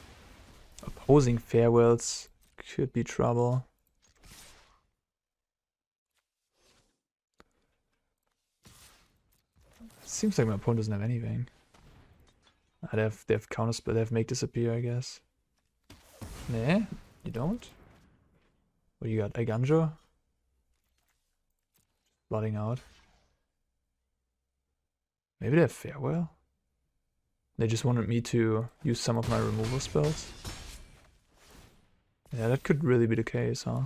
A: opposing farewells could be trouble. Seems like my opponent doesn't have anything. They have counterspell, they have Make Disappear, I guess. Nah, you don't? What do you got? Eiganjo? Blotting out. Maybe they have Farewell? They just wanted me to use some of my removal spells? Yeah, that could really be the case, huh?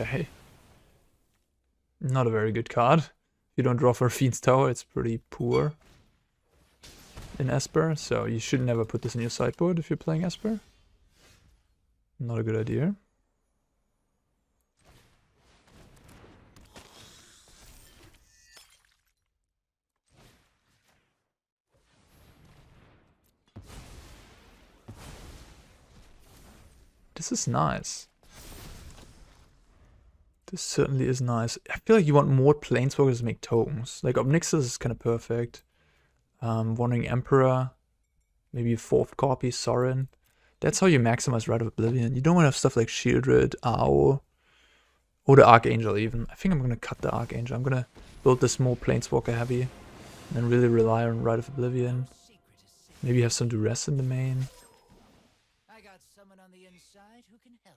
A: Okay. Not a very good card. If you don't draw for Fiend's Tower, it's pretty poor in Esper, so you should never put this in your sideboard if you're playing Esper. Not a good idea. This is nice. This certainly is nice. I feel like you want more planeswalkers to make tokens. Like Ob Nixilis is kind of perfect. Wandering Emperor. Maybe a 4th copy, Sorin. That's how you maximize Rite of Oblivion. You don't want to have stuff like Shieldred, Owl, or the Archangel even. I think I'm going to cut the Archangel. I'm going to build this more planeswalker heavy. And then really rely on Rite of Oblivion. Maybe have some Duress in the main.
D: I got someone on the inside who can help.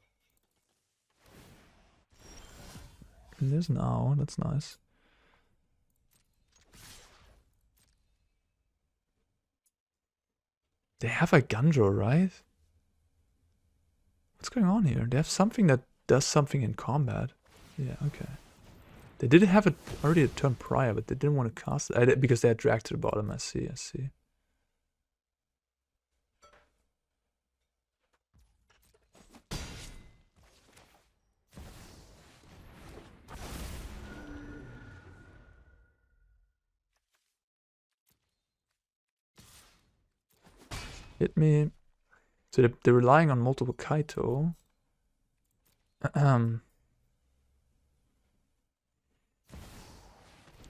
A: And there's an Owl. That's nice. They have Eiganjo, right? What's going on here? They have something that does something in combat. Yeah, okay. They did have it already a turn prior, but they didn't want to cast it because they had dragged to the bottom. I see, I see. Hit me. So they're relying on multiple Kaito.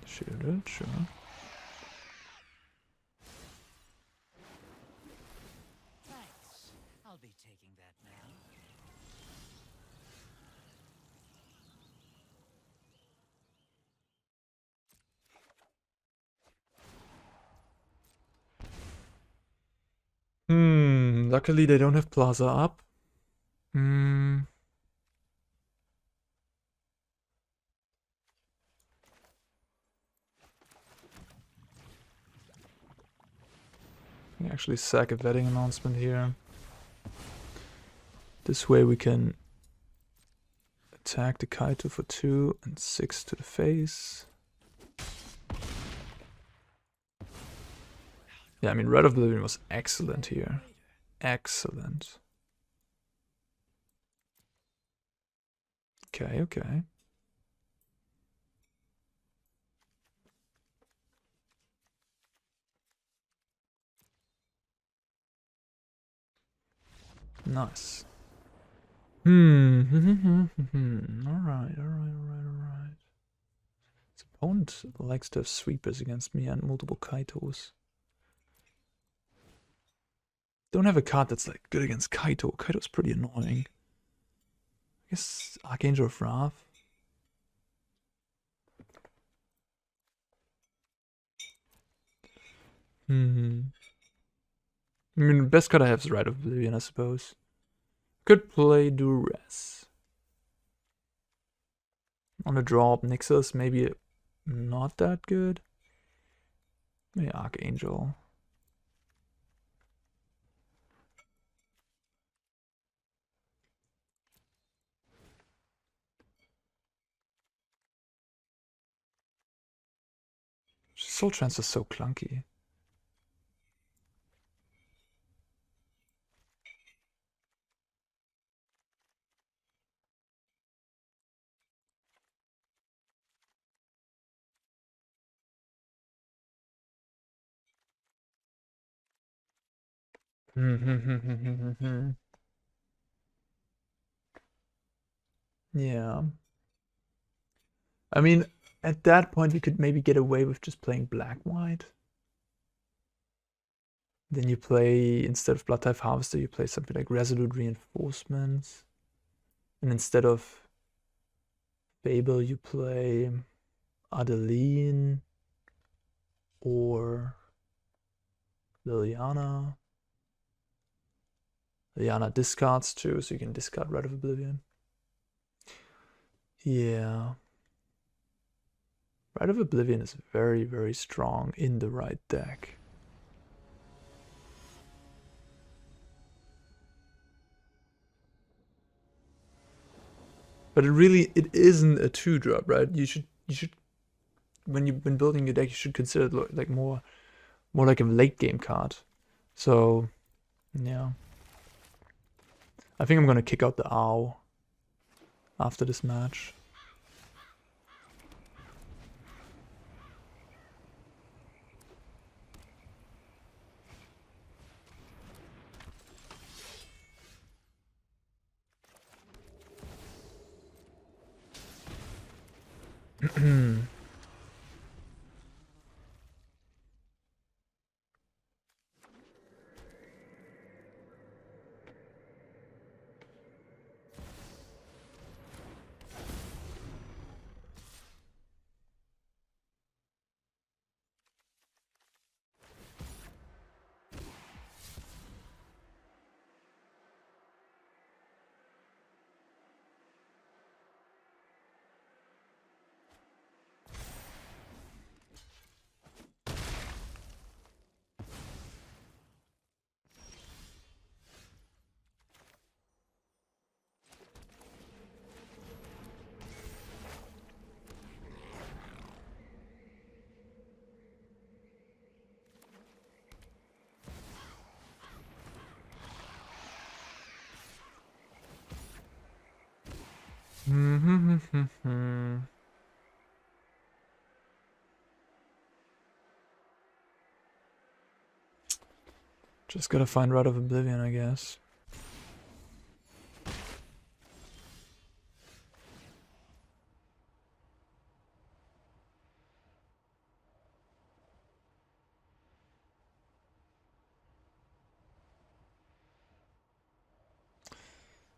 A: Shielded, sure.
D: Thanks. I'll be taking that now.
A: Luckily they don't have Plaza up. I can actually sack a vetting announcement here. This way we can attack the Kaito for 2 and 6 to the face. Yeah, I mean, Rite of Oblivion was excellent here. Excellent. Okay, okay. Nice. Alright. His opponent likes to have sweepers against me and multiple Kaitos. Don't have a card that's like good against Kaito. Kaito's pretty annoying. I guess Archangel of Wrath. I mean, the best card I have is Rite of Oblivion, I suppose. Could play Duress. On the draw, Ob Nixilis, maybe not that good. Maybe Archangel. Soul Transfer is so clunky. Yeah. I mean, at that point, we could maybe get away with just playing black-white. Then you play, instead of Bloodtithe Harvester, you play something like Resolute Reinforcements. And instead of Fable, you play Adeline or Liliana. Liliana discards too, so you can discard Rite of Oblivion. Yeah. Rite of Oblivion is very, very strong in the right deck. But it isn't a 2-drop, right? You should when you've been building your deck, you should consider it like more like a late game card. So yeah, I think I'm gonna kick out the Ow after this match. Just gotta find Rite of Oblivion, I guess.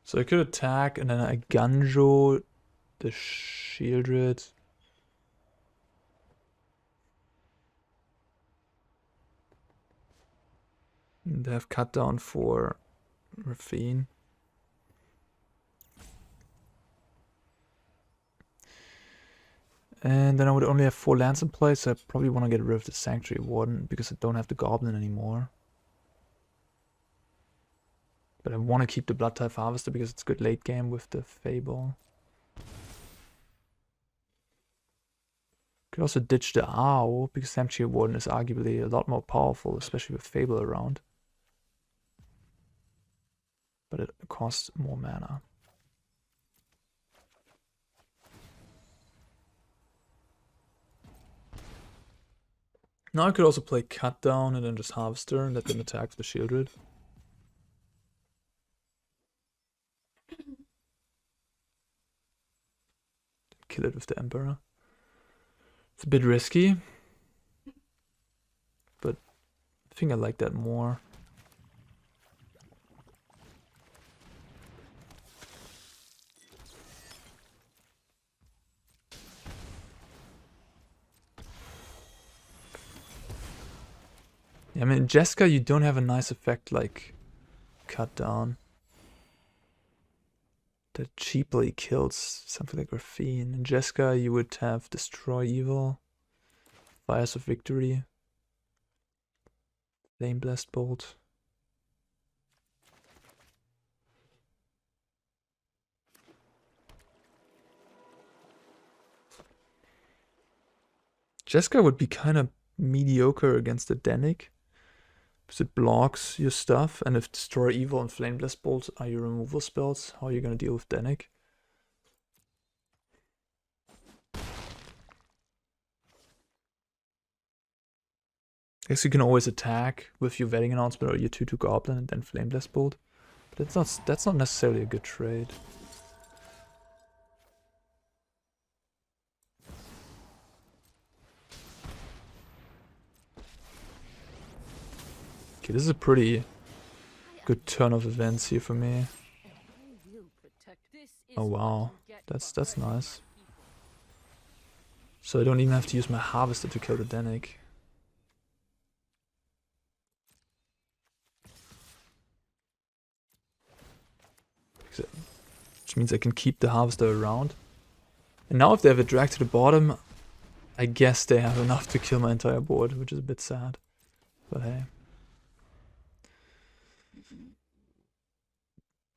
A: So I could attack and then Eiganjo the Shieldred. And have cut down for Rafine. And then I would only have 4 lands in play, so I probably want to get rid of the Sanctuary Warden because I don't have the Goblin anymore. But I want to keep the Bloodtithe Harvester because it's good late game with the Fable. Could also ditch the Ow because Sanctuary Warden is arguably a lot more powerful, especially with Fable around. But it costs more mana. Now I could also play Cut Down and then just Harvester and let them attack the Shieldred. Kill it with the Emperor. It's a bit risky, but I think I like that more. Yeah, I mean, in Jeska you don't have a nice effect like Cut Down that cheaply kills something like Rafine. In Jeska you would have Destroy Evil, Fires of Victory, Flame Blast Bolt. Jeska would be kind of mediocre against the Danik, because it blocks your stuff, and if Destroy Evil and Flame Blast Bolt are your removal spells, how are you going to deal with Danik? I guess you can always attack with your Wedding Announcement or your 2/2 Goblin and then Flame Blast Bolt, but that's not necessarily a good trade. Okay, this is a pretty good turn of events here for me. Oh wow, that's nice. So I don't even have to use my Harvester to kill the Danik. Which means I can keep the Harvester around. And now if they have a drag to the bottom, I guess they have enough to kill my entire board, which is a bit sad. But hey.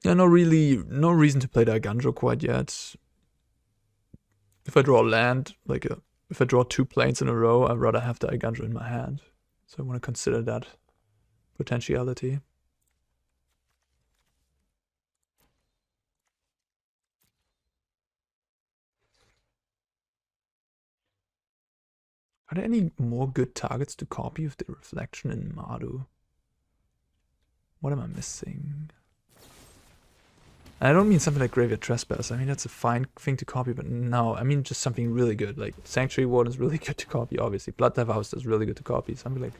A: Yeah, no reason to play the Eiganjo quite yet. If I draw land, like if I draw 2 planes in a row, I'd rather have the Eiganjo in my hand. So I want to consider that potentiality. Are there any more good targets to copy with the reflection in MARDU? What am I missing? I don't mean something like Graveyard Trespass. I mean, that's a fine thing to copy, but no, I mean just something really good. Like Sanctuary Warden is really good to copy, obviously. Bloodtithe Harvester is really good to copy. Something like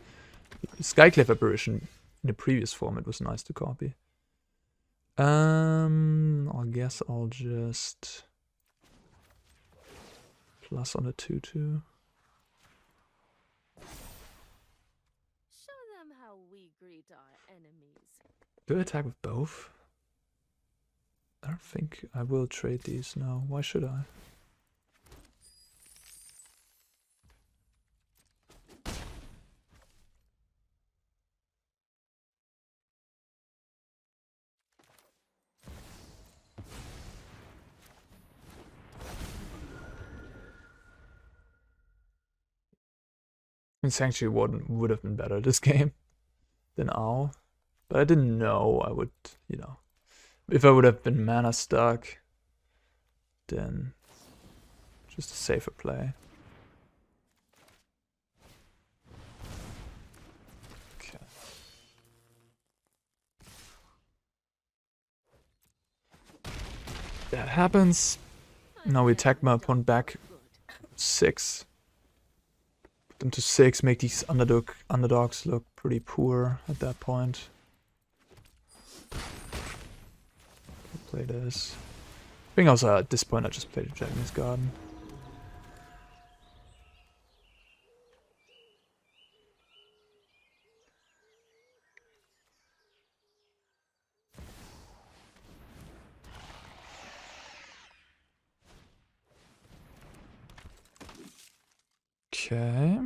A: Skyclave Apparition in the previous format was nice to copy. I guess I'll just plus on the 2/2.
B: Show them how we greet our enemies.
A: Do I attack with both? I don't think I will trade these now. Why should I? And Sanctuary Warden would have been better this game than Owl. But I didn't know I would, you know. If I would have been mana stuck, then just a safer play. Okay. That happens. Now we attack my opponent back 6. Put them to 6, make these underdogs look pretty poor at that point. Play this. I think also at this point I just played a Jetmir's Garden. Okay.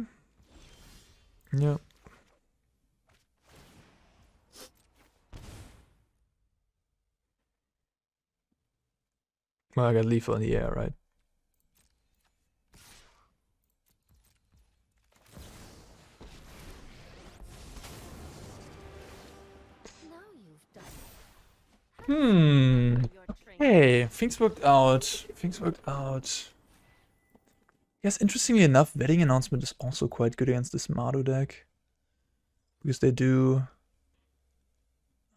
A: Yep. Well, I got lethal in the air, right?
B: Now you've done it.
A: Hey, things worked out. Things worked out. Yes, interestingly enough, Wedding Announcement is also quite good against this MARDU deck. Because they do...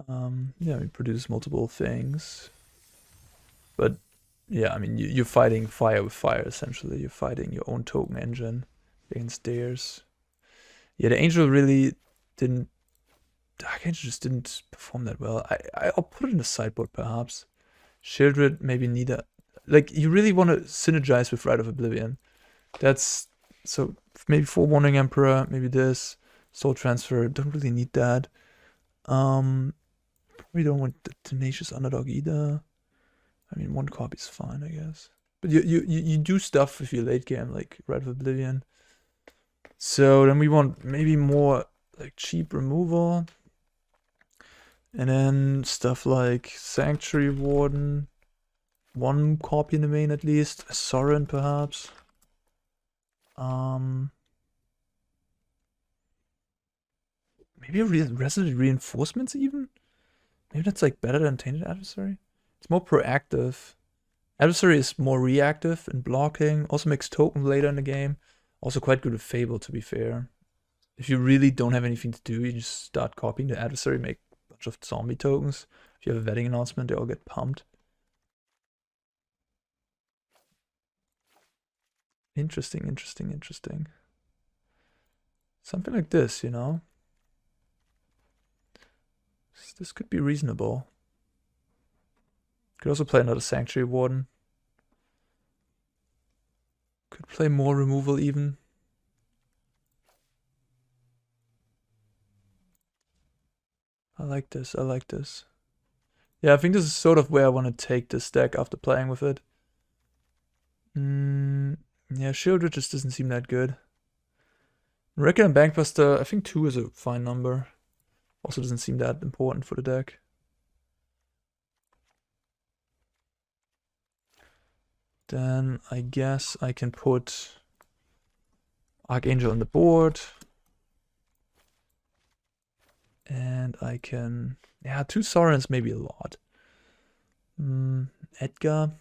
A: yeah, it produce multiple things. But, yeah, I mean, you're fighting fire with fire, essentially. You're fighting your own token engine against theirs. Yeah, the Angel really didn't... Dark Angel just didn't perform that well. I'll put it in the sideboard, perhaps. Shieldred, maybe neither. Like, you really want to synergize with Rite of Oblivion. That's... So, maybe Forewarning Emperor, maybe this. Soul Transfer, don't really need that. Probably don't want the Tenacious Underdog either. I mean, 1 copy is fine, I guess. But you do stuff with your late game, like Rite of Oblivion. So then we want maybe more like cheap removal. And then stuff like Sanctuary Warden. 1 copy in the main at least. A Sorin perhaps. Maybe a Resident Reinforcements even? Maybe that's like better than Tainted Adversary? It's more proactive. Adversary is more reactive and blocking. Also makes token later in the game. Also quite good with Fable, to be fair. If you really don't have anything to do, you just start copying the Adversary, make a bunch of zombie tokens. If you have a Wedding Announcement, they all get pumped. Interesting, interesting, interesting. Something like this, you know? This could be reasonable. Could also play another Sanctuary Warden. Could play more removal even. I like this, I like this. Yeah, I think this is sort of where I want to take this deck after playing with it. Yeah, Shieldred just doesn't seem that good. Reckoner Bankbuster, I think 2 is a fine number. Also doesn't seem that important for the deck. Then I guess I can put Eiganjo on the board. And I can... Yeah, 2 Sorins maybe a lot. Edgar.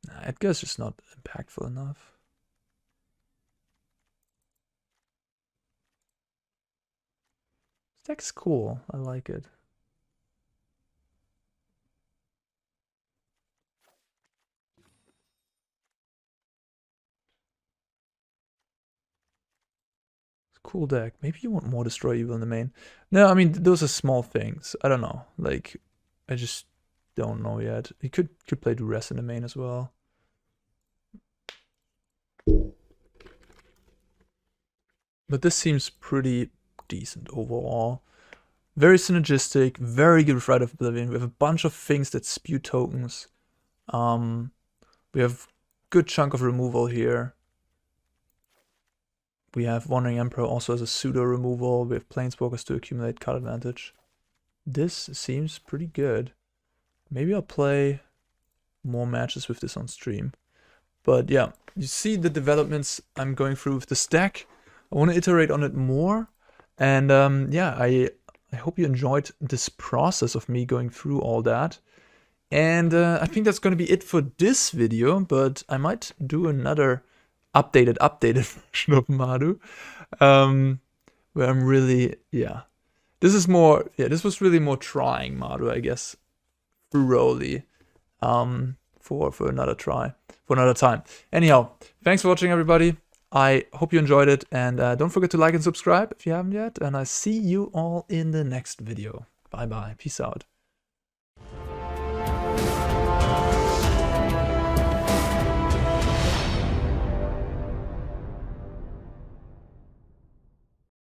A: Nah, Edgar's just not impactful enough. This deck's cool. I like it. Cool deck. Maybe you want more Destroy Evil in the main. No, I mean, those are small things. I don't know. Like, I just don't know yet. He could play Duress in the main as well. But this seems pretty decent overall. Very synergistic, very good with Rite of Oblivion. We have a bunch of things that spew tokens. We have good chunk of removal here. We have Wandering Emperor also as a pseudo removal. We have Planeswalkers to accumulate card advantage. This seems pretty good. Maybe I'll play more matches with this on stream. But yeah, you see the developments I'm going through with this deck. I want to iterate on it more. And yeah, I hope you enjoyed this process of me going through all that. And I think that's going to be it for this video. But I might do another updated version of MARDU, where I'm really, yeah, this was really more trying MARDU, I guess, thoroughly, for another try, for another time. Anyhow, thanks for watching, everybody. I hope you enjoyed it, and don't forget to like and subscribe if you haven't yet, and I see you all in the next video. Bye bye, peace out.